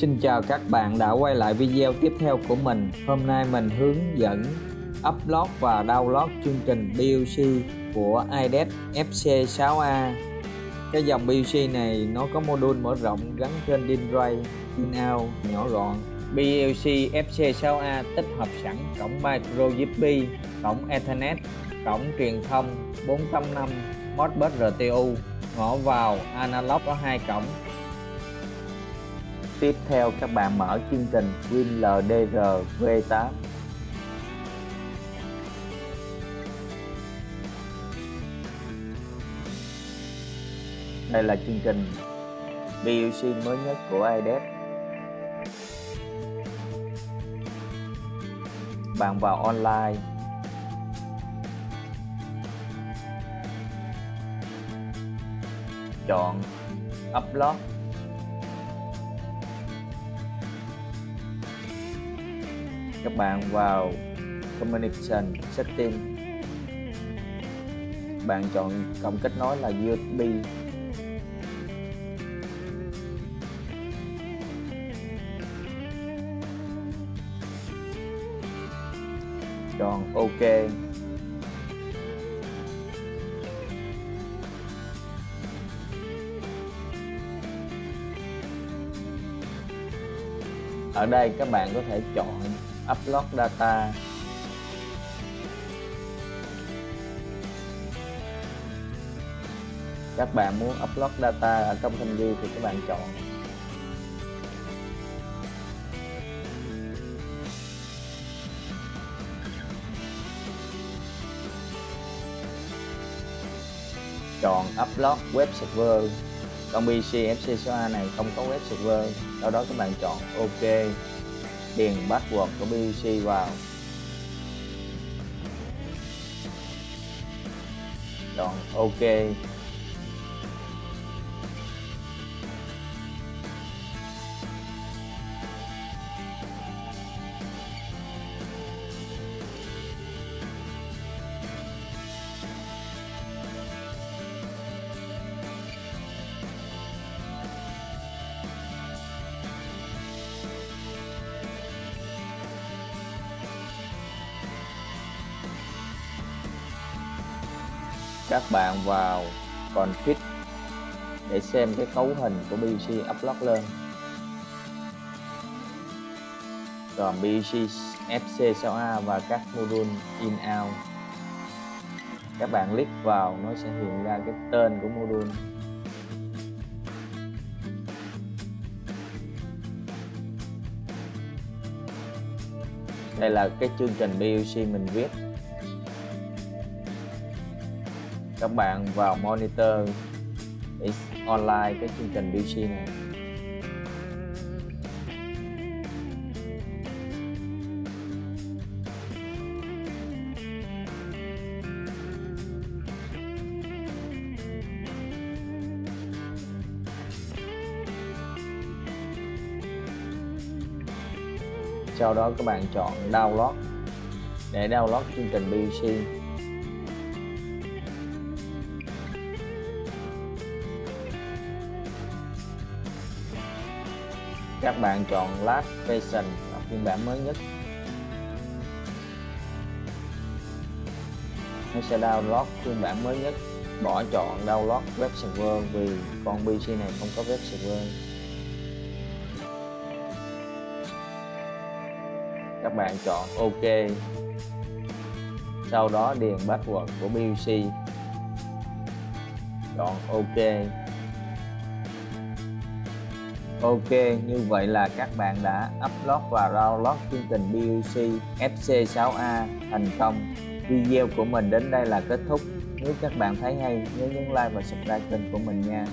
Xin chào các bạn đã quay lại video tiếp theo của mình. Hôm nay mình hướng dẫn upload và download chương trình BUC của IDET FC6A. Cái dòng BUC này nó có module mở rộng gắn trên DIN RAID, DIN out nhỏ gọn. BUC FC6A tích hợp sẵn cổng micro USB, cổng Ethernet, cổng truyền thông 4.5, Modbus RTU, ngõ vào analog có 2 cổng. Tiếp theo các bạn mở chương trình WinLDR V8. Đây là chương trình BUC mới nhất của IDET. Bạn vào online, chọn Upload. Các bạn vào Communication Setting, bạn chọn cổng kết nối là USB. Chọn OK. Ở đây các bạn có thể chọn Upload Data. Các bạn muốn upload data ở trong thanh ghi thì các bạn chọn. Chọn Upload Web Server. Con BUC FC6A này không có web server. Sau đó các bạn chọn OK. Điền password của BUC vào. Chọn OK. Các bạn vào config để xem cái cấu hình của BUC upload lên. Còn BUC FC6A và các module in out. Các bạn click vào nó sẽ hiện ra cái tên của module. Đây là cái chương trình BUC mình viết. Các bạn vào monitor để online cái chương trình BUC này. Sau đó các bạn chọn download để download chương trình BUC. Các bạn chọn Last Version là phiên bản mới nhất. Nó sẽ download phiên bản mới nhất. Bỏ chọn download web server vì con BUC này không có web server. Các bạn chọn OK. Sau đó điền password của BUC. Chọn OK. OK, như vậy là các bạn đã upload và download chương trình BUC FC6A thành công. Video của mình đến đây là kết thúc. Nếu các bạn thấy hay, nhớ nhấn like và subscribe kênh của mình nha.